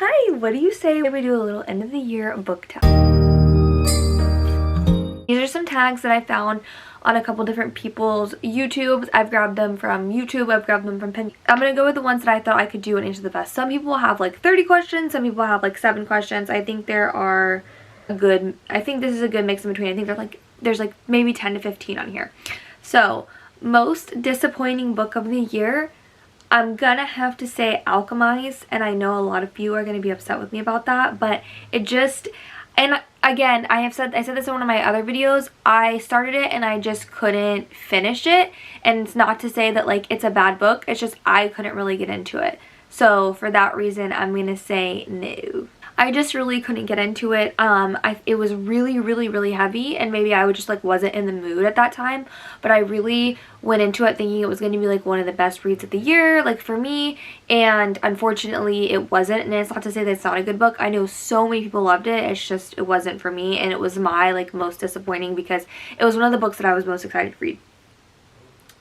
Hi, what do you say we do a little end of the year book tag? These are some tags that I found on a couple different people's YouTubes. I've grabbed them from YouTube, I've grabbed them from Pinterest. I'm gonna go with the ones that I thought I could do and answer the best. Some people have like 30 questions, some people have like 7 questions. I think there are I think this is a good mix in between. I think there's like maybe 10 to 15 on here. So, most disappointing book of the year, I'm gonna have to say Alchemize, and I know a lot of you are gonna be upset with me about that, but it just, and again, I said this in one of my other videos, I started it and I just couldn't finish it, and it's not to say that like it's a bad book, it's just I couldn't really get into it. So for that reason, I'm gonna say no. I just really couldn't get into it. It was really heavy, and maybe I just like wasn't in the mood at that time, but I really went into it thinking it was going to be like one of the best reads of the year, like for me, and unfortunately it wasn't. And it's not to say that it's not a good book. I know so many people loved it, it's just it wasn't for me, and it was my like most disappointing because it was one of the books that I was most excited to read.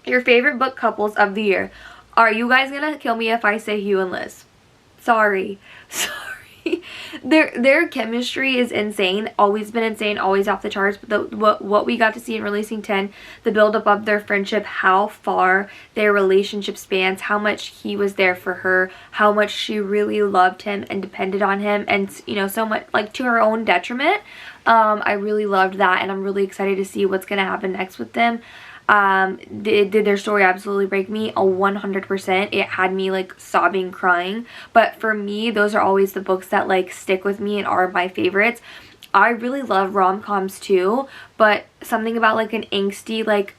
Your favorite book couples of the year. Are you guys gonna kill me if I say Hugh and Liz? Sorry. Their chemistry is insane, always been insane, always off the charts, but what we got to see in Releasing 10, the build-up of their friendship, how far their relationship spans, how much he was there for her, how much she really loved him and depended on him, and you know, so much like to her own detriment. I really loved that, and I'm really excited to see what's gonna happen next with them. Did their story absolutely break me? 100%. It had me like sobbing, crying. But for me, those are always the books that like stick with me and are my favorites. I really love rom-coms too, but something about like an angsty, like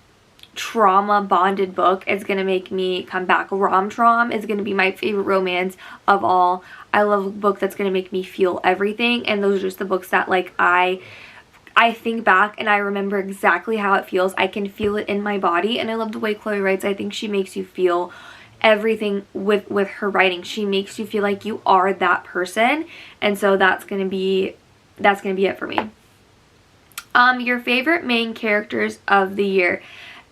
trauma bonded book is gonna make me come back. Rom-trom is gonna be my favorite romance of all. I love a book that's gonna make me feel everything, and those are just the books that like I think back and I remember exactly how it feels. I can feel it in my body, and I love the way Chloe writes. I think she makes you feel everything with her writing. She makes you feel like you are that person, and so that's gonna be it for me. Your favorite main characters of the year.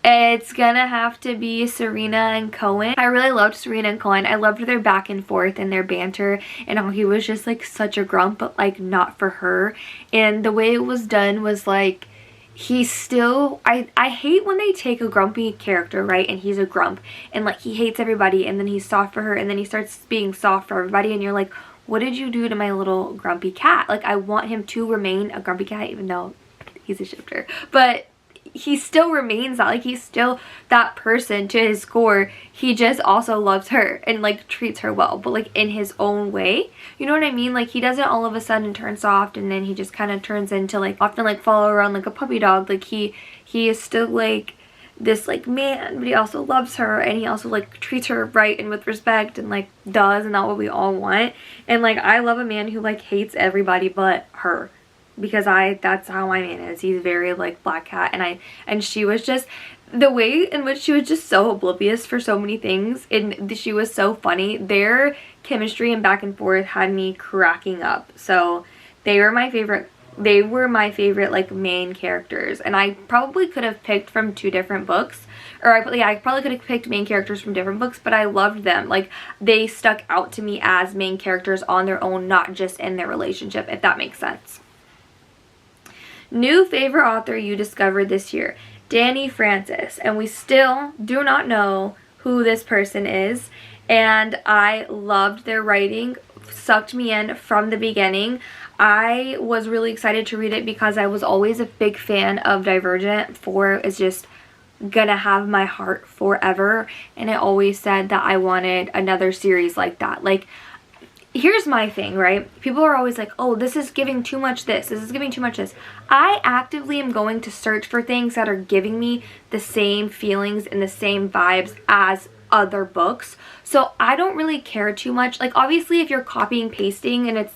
It's gonna have to be Serena and Cohen. I really loved Serena and Cohen. I loved their back and forth and their banter, and how he was just like such a grump, but like not for her. And the way it was done was like, he's still, I hate when they take a grumpy character, right, and he's a grump, and like he hates everybody, and then he's soft for her, and then he starts being soft for everybody, and you're like, what did you do to my little grumpy cat? Like, I want him to remain a grumpy cat, even though he's a shifter, but he still remains that, like he's still that person to his core. He just also loves her and like treats her well, but like in his own way, you know what I mean? Like he doesn't all of a sudden turn soft and then he just kind of turns into like often like follow around like a puppy dog. Like he is still like this like man, but he also loves her, and he also like treats her right and with respect, and like does, and not what we all want. And like I love a man who like hates everybody but her, because that's how my man is. He's very like black cat, and she was just, the way in which she was just so oblivious for so many things, and she was so funny. Their chemistry and back and forth had me cracking up. So they were my favorite like main characters, and I probably could have picked from 2 different books, or I probably could have picked main characters from different books, but I loved them. Like they stuck out to me as main characters on their own, not just in their relationship, if that makes sense. New favorite author you discovered this year. Danny Francis, and we still do not know who this person is, and I loved their writing, sucked me in from the beginning. I was really excited to read it because I was always a big fan of Divergent. 4 is just gonna have my heart forever, and I always said that I wanted another series like that. Like, here's my thing, right? People are always like, oh, this is giving too much this is giving too much this. I actively am going to search for things that are giving me the same feelings and the same vibes as other books. So I don't really care too much. Like, obviously, if you're copying, pasting, and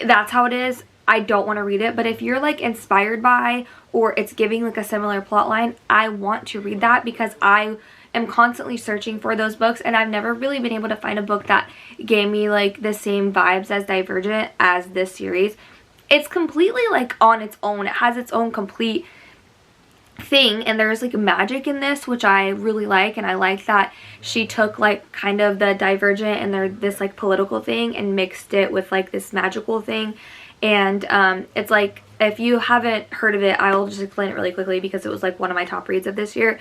that's how it is, I don't want to read it. But if you're like inspired by, or it's giving like a similar plot line, I want to read that, because I am constantly searching for those books, and I've never really been able to find a book that gave me like the same vibes as Divergent as this series. It's completely like on its own. It has its own complete thing, and there's like magic in this, which I really like, and I like that she took like kind of the Divergent and this like political thing and mixed it with like this magical thing. And it's like, if you haven't heard of it, I'll just explain it really quickly because it was like one of my top reads of this year.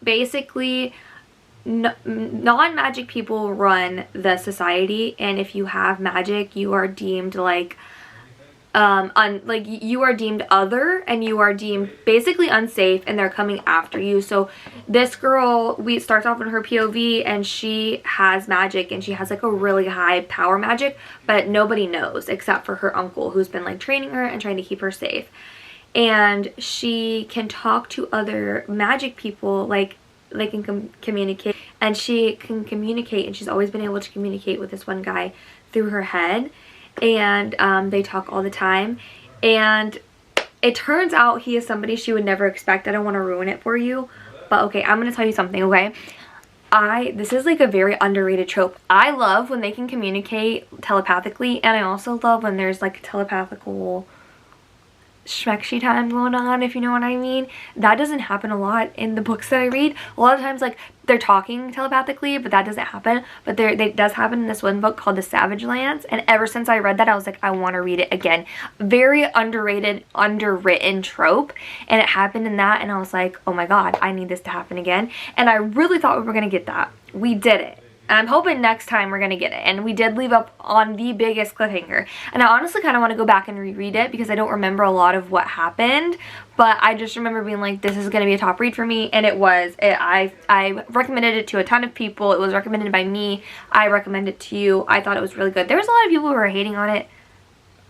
Basically, non-magic people run the society, and if you have magic, you are deemed like you are deemed other, and you are deemed basically unsafe, and they're coming after you. So this girl, we starts off in her POV, and she has magic, and she has like a really high power magic, but nobody knows except for her uncle, who's been like training her and trying to keep her safe. And she can talk to other magic people, like they can communicate, and she can communicate, and she's always been able to communicate with this one guy through her head. And they talk all the time, and it turns out he is somebody she would never expect. I don't want to ruin it for you, but okay, I'm gonna tell you something, okay? This is like a very underrated trope. I love when they can communicate telepathically, and I also love when there's like telepathical schmexy time going on, if you know what I mean. That doesn't happen a lot in the books that I read. A lot of times like they're talking telepathically, but that doesn't happen. But it does happen in this one book called The Savage Lands, and ever since I read that, I was like, I want to read it again. Very underrated, underwritten trope, and it happened in that, and I was like, oh my god, I need this to happen again. And I really thought we were gonna get that. We did it. And I'm hoping next time we're gonna get it. And we did leave up on the biggest cliffhanger. And I honestly kind of want to go back and reread it because I don't remember a lot of what happened. But I just remember being like, this is gonna be a top read for me. And it was. I recommended it to a ton of people. It was recommended by me. I recommended it to you. I thought it was really good. There was a lot of people who were hating on it.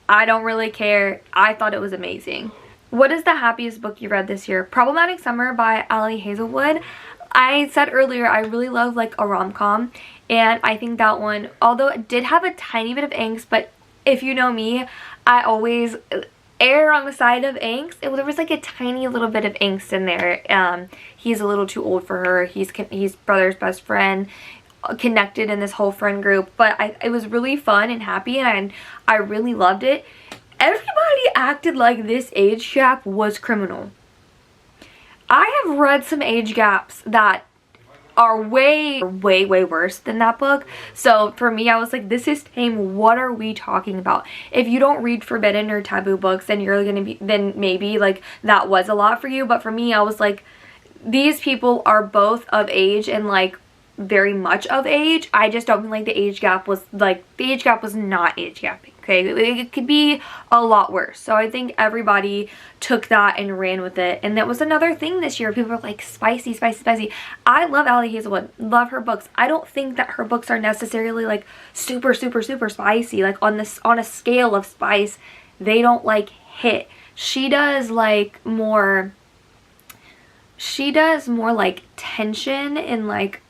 I don't really care. I thought it was amazing. What is the happiest book you read this year? Problematic Summer by Ali Hazelwood. I said earlier, I really love like a rom-com, and I think that one, although it did have a tiny bit of angst, but if you know me, I always err on the side of angst. There was like a tiny little bit of angst in there. He's a little too old for her. He's brother's best friend, connected in this whole friend group, but it was really fun and happy, and I really loved it. Everybody acted like this age gap was criminal. I have read some age gaps that are way worse than that book. So for me, I was like, this is tame. What are we talking about? If you don't read forbidden or taboo books, then you're gonna be, then maybe like that was a lot for you. But for me, I was like, these people are both of age and like very much of age. I just don't mean like the age gap was like, the age gap was not age gapping. Okay, it could be a lot worse. So I think everybody took that and ran with it. And that was another thing this year. People were like, spicy, spicy, spicy. I love Ali Hazelwood. Love her books. I don't think that her books are necessarily like super, super, super spicy. Like on a scale of spice, they don't like hit. She does more like tension and like,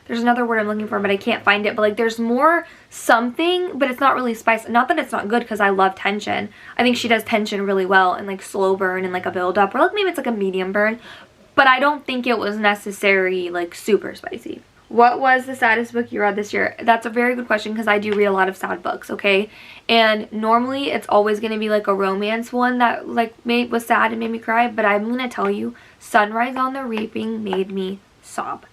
there's another word I'm looking for, but I can't find it. But like there's more something, but it's not really spice. Not that it's not good, because I love tension. I think she does tension really well, and like slow burn and like a build up, or like maybe it's like a medium burn. But I don't think it was necessarily like super spicy. What was the saddest book you read this year? That's a very good question, because I do read a lot of sad books, okay? And normally it's always going to be like a romance one that like was sad and made me cry. But I'm going to tell you, Sunrise on the Reaping made me sob.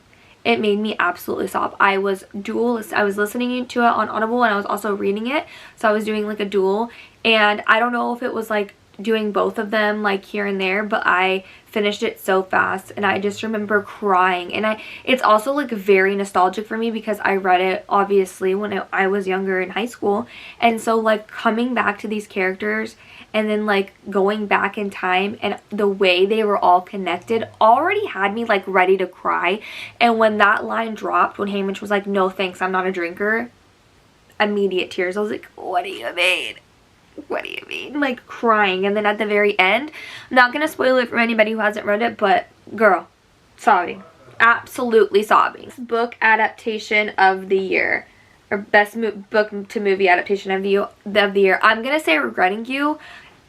It made me absolutely sob. I was listening to it on Audible, and I was also reading it. So I was doing like a dual, and I don't know if it was like doing both of them like here and there, but I finished it so fast, and I just remember crying. And it's also like very nostalgic for me, because I read it obviously when I was younger in high school. And so like coming back to these characters and then like going back in time, and the way they were all connected already had me like ready to cry. And when that line dropped, when Haymitch was like, no thanks, I'm not a drinker, immediate tears. I was like, what do you mean? What do you mean? Like crying. And then at the very end, I'm not gonna spoil it for anybody who hasn't read it, but girl, sobbing. Absolutely sobbing. Book adaptation of the year, or best book to movie adaptation of the year. I'm gonna say Regretting You.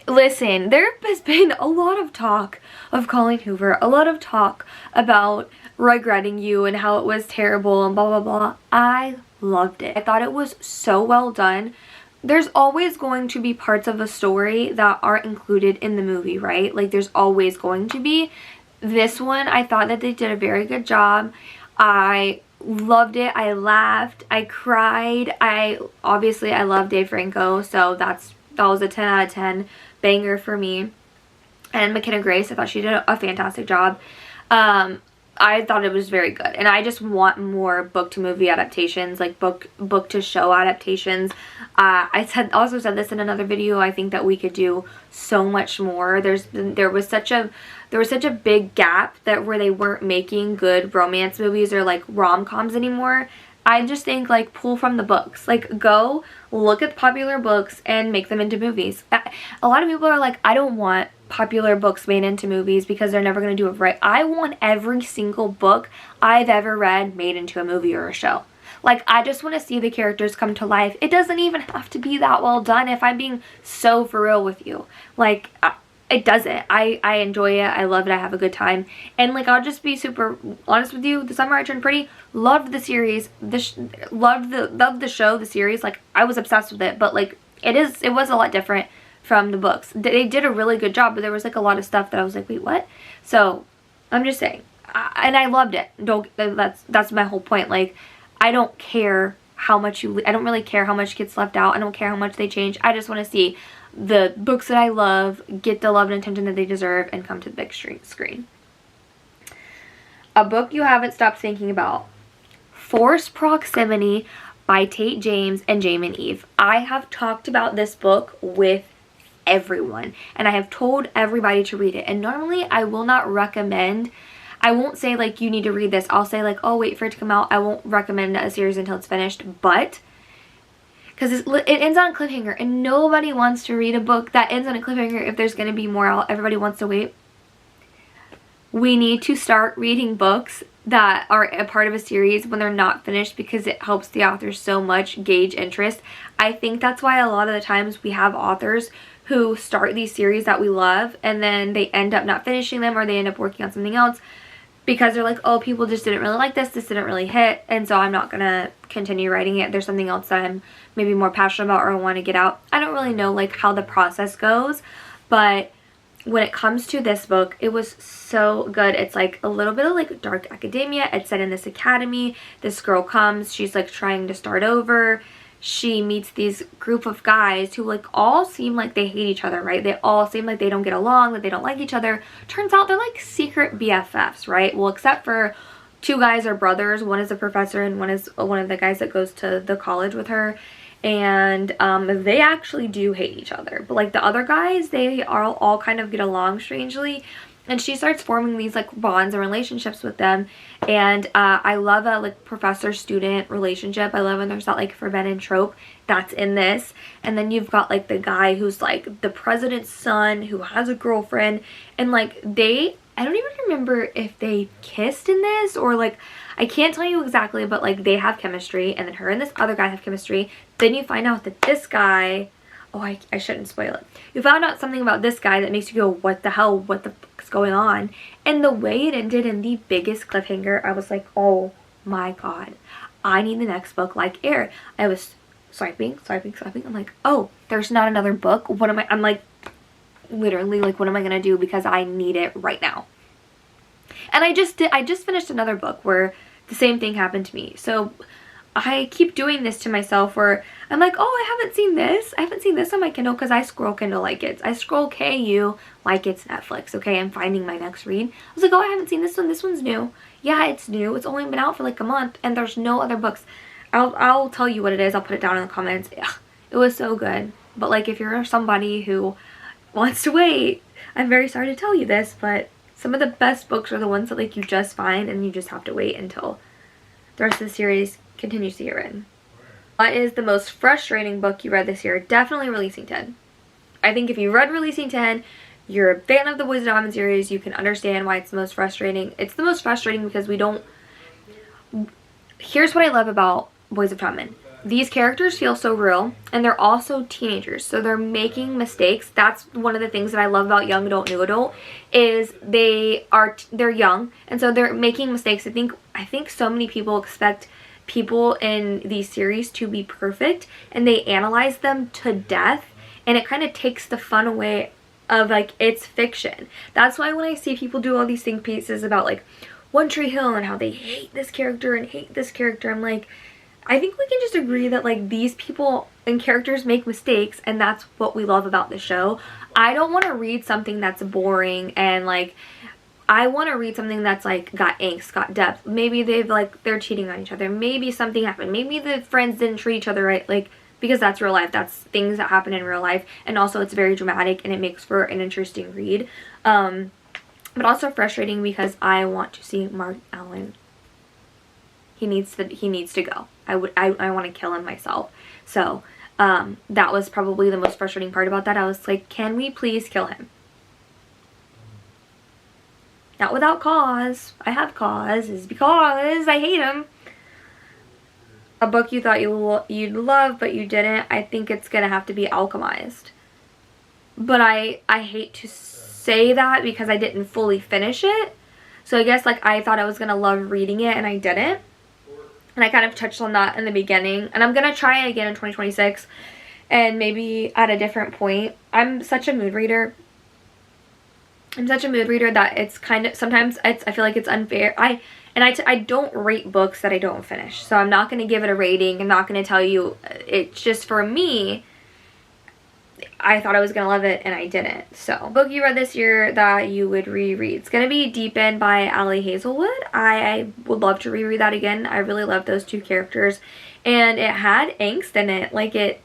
Listen, there has been a lot of talk of Colleen Hoover, a lot of talk about Regretting You and how it was terrible and blah blah blah. I loved it. I thought it was so well done. There's always going to be parts of a story that aren't included in the movie, right? Like there's always going to be. this one, I thought that they did a very good job. I loved it. I laughed. I cried. Obviously I love Dave Franco, so that was a 10 out of 10 banger for me. And McKenna Grace, I thought she did a fantastic job. I thought it was very good, and I just want more book to movie adaptations, like book to show adaptations. I also said this in another video. I think that we could do so much more. There was such a big gap that where they weren't making good romance movies or like rom-coms anymore. I just think, like, pull from the books. Like, go look at popular books and make them into movies. A lot of people are like, I don't want popular books made into movies because they're never going to do it right. I want every single book I've ever read made into a movie or a show. Like, I just want to see the characters come to life. It doesn't even have to be that well done, if I'm being so for real with you. Like, it doesn't. I enjoy it. I love it. I have a good time. And, like, I'll just be super honest with you. The Summer I Turned Pretty, loved the series. Loved the show, the series. Like, I was obsessed with it. But, like, it was a lot different from the books. They did a really good job, but there was, like, a lot of stuff that I was like, wait, what? So, I'm just saying. And I loved it. That's my whole point. Like, I don't care how much I don't really care how much gets left out. I don't care how much they change. I just want to see the books that I love get the love and attention that they deserve and come to the big screen. A book you haven't stopped thinking about. Forced Proximity by Tate James and Jamin Eve. I have talked about this book with everyone, and I have told everybody to read it. And normally I will not recommend, I won't say like you need to read this. I'll say like, oh, wait for it to come out. I won't recommend a series until it's finished, but because it ends on a cliffhanger, and nobody wants to read a book that ends on a cliffhanger if there's going to be more out. Everybody wants to wait. We need to start reading books that are a part of a series when they're not finished, because it helps the author so much gauge interest. I think that's why a lot of the times we have authors who start these series that we love and then they end up not finishing them, or they end up working on something else because they're like, oh, people just didn't really like this didn't really hit, and so I'm not gonna continue writing it. There's something else that I'm maybe more passionate about or want to get out. I don't really know like how the process goes, but when it comes to this book, it was so good. It's like a little bit of like dark academia. It's set in this academy. This girl comes, she's like trying to start over. She meets these group of guys who like all seem like they hate each other, right? They all seem like they don't get along, that they don't like each other. Turns out they're like secret BFFs, right? Well, except for two guys are brothers. One is a professor and one is one of the guys that goes to the college with her. And they actually do hate each other. But like the other guys, they are all kind of get along strangely. And she starts forming these like bonds and relationships with them. And I love a like professor-student relationship. I love when there's that like forbidden trope that's in this. And then you've got like the guy who's like the president's son who has a girlfriend. And like I don't even remember if they kissed in this, or like, I can't tell you exactly, but like they have chemistry, and then her and this other guy have chemistry. Then you find out that this guy, oh, I shouldn't spoil it. You found out something about this guy that makes you go, what the hell, what the fuck is going on? And the way it ended in the biggest cliffhanger, I was like, oh my god, I need the next book like air. I was swiping. I'm like, oh, there's not another book. I'm like, literally, like, what am I gonna do, because I need it right now. And I just finished another book where the same thing happened to me. So I keep doing this to myself where I'm like, oh, I haven't seen this on my Kindle, because I scroll Kindle like it's, I scroll KU like it's Netflix. Okay, I'm finding my next read. I was like, oh, I haven't seen this one. This one's new. Yeah, it's new. It's only been out for like a month, and there's no other books. I'll tell you what it is. I'll put it down in the comments. Yeah, it was so good. But like, if you're somebody who wants to wait, I'm very sorry to tell you this, but some of the best books are the ones that like you just find and you just have to wait until the rest of the series continues to get written. What is the most frustrating book you read this year? Definitely Releasing 10. I think if you read Releasing 10, you're a fan of the Boys of Diamond series, you can understand why it's the most frustrating. It's the most frustrating because we don't... Here's what I love about Boys of Diamond. These characters feel so real, and they're also teenagers, so they're making mistakes. That's one of the things that I love about young adult, new adult, is they're young, and so they're making mistakes. I think so many people expect people in these series to be perfect, and they analyze them to death, and it kind of takes the fun away of like it's fiction. That's why when I see people do all these think pieces about like One Tree Hill and how they hate this character and hate this character, I'm like, I think we can just agree that like these people and characters make mistakes, and that's what we love about the show. I don't want to read something that's boring, and like I want to read something that's like got angst, got depth. Maybe they're cheating on each other. Maybe something happened. Maybe the friends didn't treat each other right. Like, because that's real life. That's things that happen in real life. And also it's very dramatic and it makes for an interesting read. But also frustrating because I want to see Mark Allen. He needs to go. I want to kill him myself. So that was probably the most frustrating part about that. I was like, can we please kill him? Not without cause. I have cause. It's because I hate him. A book you thought you'd love but you didn't. I think it's gonna have to be Alchemized. But I hate to say that because I didn't fully finish it. So I guess like I thought I was gonna love reading it and I didn't. And I kind of touched on that in the beginning. And I'm gonna try it again in 2026 and maybe at a different point. I'm such a mood reader. That it's kind of, sometimes I feel like it's unfair. I don't rate books that I don't finish. So I'm not going to give it a rating. I'm not going to tell you. It's just for me, I thought I was going to love it and I didn't. So, book you read this year that you would reread. It's going to be Deep End by Ali Hazelwood. I would love to reread that again. I really love those two characters. And it had angst in it. Like it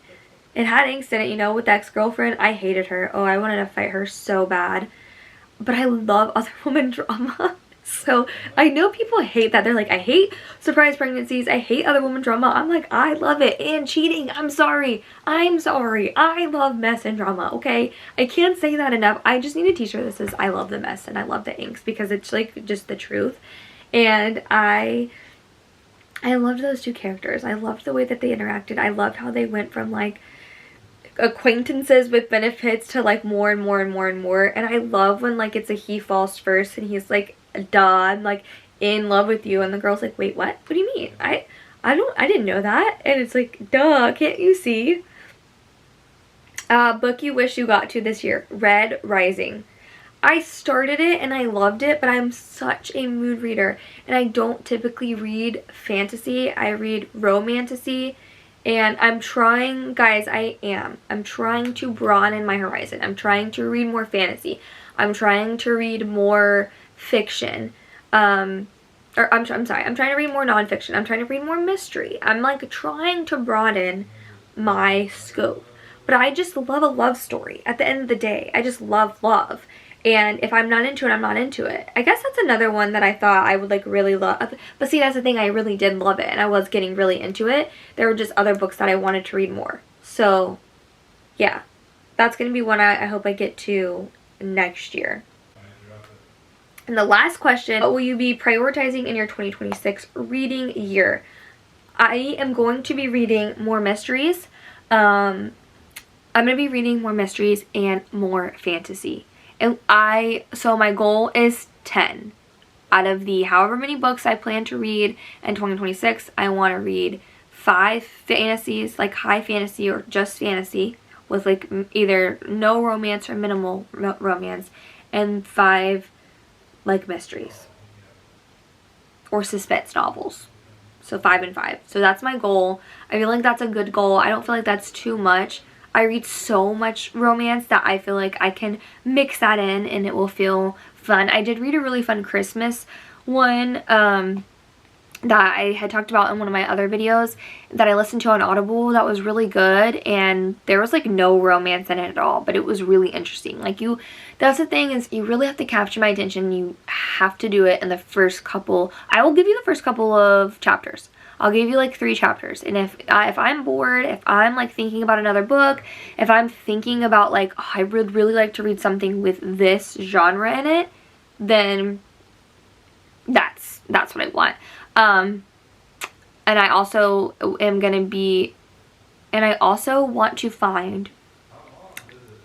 had angst in it, you know, with the ex-girlfriend. I hated her. Oh, I wanted to fight her so bad. But I love other woman drama. So I know people hate that. They're like, I hate surprise pregnancies. I hate other woman drama. I'm like, I love it. And cheating. I'm sorry. I love mess and drama. Okay. I can't say that enough. I just need a t-shirt that says I love the mess and I love the angst because it's like just the truth. And I loved those two characters. I loved the way that they interacted. I loved how they went from like acquaintances with benefits to like more and more and more and more. And I love when like it's a he falls first and he's like, duh, I'm like in love with you, and the girl's like, wait, what do you mean? I didn't know that. And it's like, duh, can't you see? Book you wish you got to this year. Red Rising. I started it and I loved it, but I'm such a mood reader and I don't typically read fantasy. I read romantasy. And I'm trying, guys, I'm trying to broaden my horizon. I'm trying to read more fantasy. I'm trying to read more fiction. I'm trying to read more nonfiction. I'm trying to read more mystery. I'm like trying to broaden my scope. But I just love a love story. At the end of the day, I just love love. And if I'm not into it, I'm not into it. I guess that's another one that I thought I would like really love. But see, that's the thing, I really did love it and I was getting really into it. There were just other books that I wanted to read more. So yeah, that's going to be one I hope I get to next year. And the last question, what will you be prioritizing in your 2026 reading year? I am going to be reading more mysteries. I'm going to be reading more mysteries and more fantasy. And so my goal is 10. Out of the however many books I plan to read in 2026, I want to read 5 fantasies, like high fantasy or just fantasy, with like either no romance or minimal romance, and 5 like mysteries or suspense novels. So 5 and 5. So that's my goal. I feel like that's a good goal. I don't feel like that's too much. I read so much romance that I feel like I can mix that in and it will feel fun. I did read a really fun Christmas one that I had talked about in one of my other videos that I listened to on Audible that was really good, and there was like no romance in it at all, but it was really interesting. Like that's the thing, is you really have to capture my attention. You have to do it in the first couple. I will give you the first couple of chapters. I'll give you like 3 chapters, and if I'm bored, if I'm like thinking about another book, if I'm thinking about like, oh, I would really like to read something with this genre in it, then that's what I want. And I also am gonna be, and I also want to find,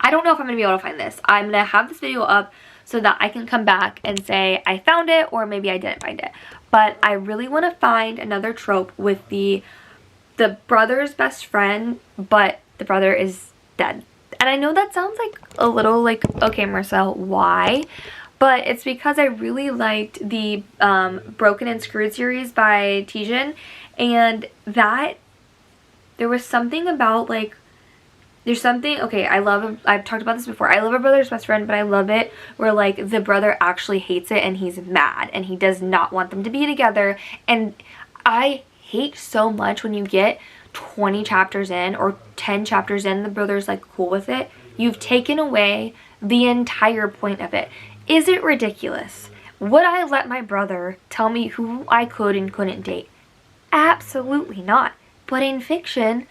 I don't know if I'm gonna be able to find this. I'm gonna have this video up so that I can come back and say I found it, or maybe I didn't find it. But I really want to find another trope with the brother's best friend, but the brother is dead. And I know that sounds like a little like, okay, Marcel, why? But it's because I really liked the Broken and Screwed series by Tijin, and that there was something about like, there's something, okay, I've talked about this before, I love a brother's best friend, but I love it where like the brother actually hates it and he's mad and he does not want them to be together. And I hate so much when you get 20 chapters in or 10 chapters in, the brother's like cool with it. You've taken away the entire point of it. Is it ridiculous? Would I let my brother tell me who I could and couldn't date? Absolutely not. But in fiction,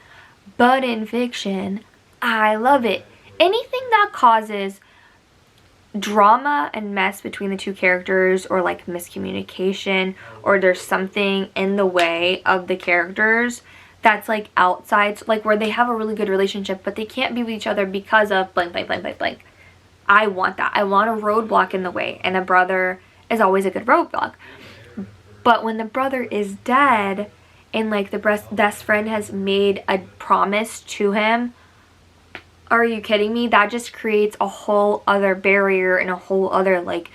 I love it. Anything that causes drama and mess between the two characters, or like miscommunication, or there's something in the way of the characters that's like outside, like where they have a really good relationship but they can't be with each other because of blank blank blank blank blank. I want that. I want a roadblock in the way, and a brother is always a good roadblock. But when the brother is dead and like the best friend has made a promise to him, are you kidding me? That just creates a whole other barrier and a whole other like,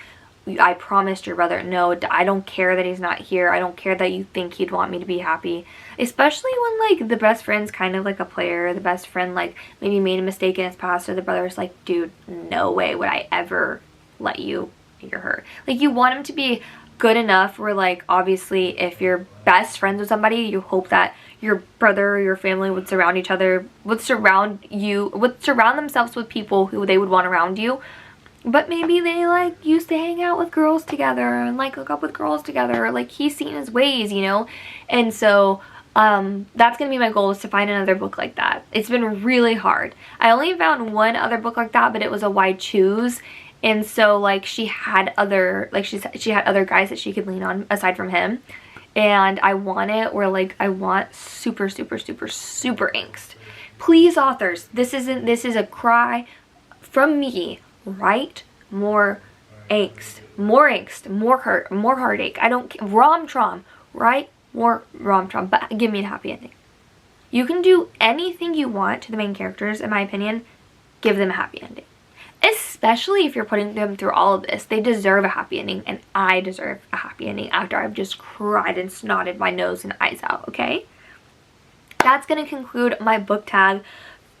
I promised your brother. No, I don't care that he's not here. I don't care that you think he'd want me to be happy. Especially when like the best friend's kind of like a player. The best friend like maybe made a mistake in his past, or the brother's like, dude, no way would I ever let you hear her. Like, you want him to be good enough where like, obviously if you're best friends with somebody, you hope that your brother or your family would surround each other, would surround themselves with people who they would want around you. But maybe they like used to hang out with girls together and like hook up with girls together, or like he's seen his ways, you know? And so that's gonna be my goal, is to find another book like that. It's been really hard. I only found one other book like that, but it was a why choose. And so like she had other, like she had other guys that she could lean on aside from him. And I want it where like, I want super angst. Please, authors, this is a cry from me. Write more angst, more hurt, more heartache. I don't care. Rom-trom. Write more rom-trom, but give me a happy ending. You can do anything you want to the main characters, in my opinion. Give them a happy ending. Especially if you're putting them through all of this. They deserve a happy ending, and I deserve a happy ending after I've just cried and snotted my nose and eyes out, okay? That's going to conclude my book tag.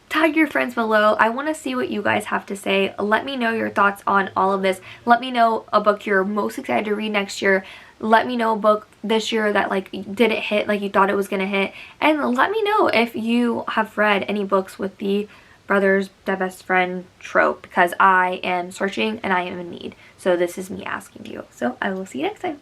Tag your friends below. I want to see what you guys have to say. Let me know your thoughts on all of this. Let me know a book you're most excited to read next year. Let me know a book this year that like didn't hit like you thought it was going to hit. And let me know if you have read any books with the brothers, the best friend trope, because I am searching and I am in need. So this is me asking you. So I will see you next time.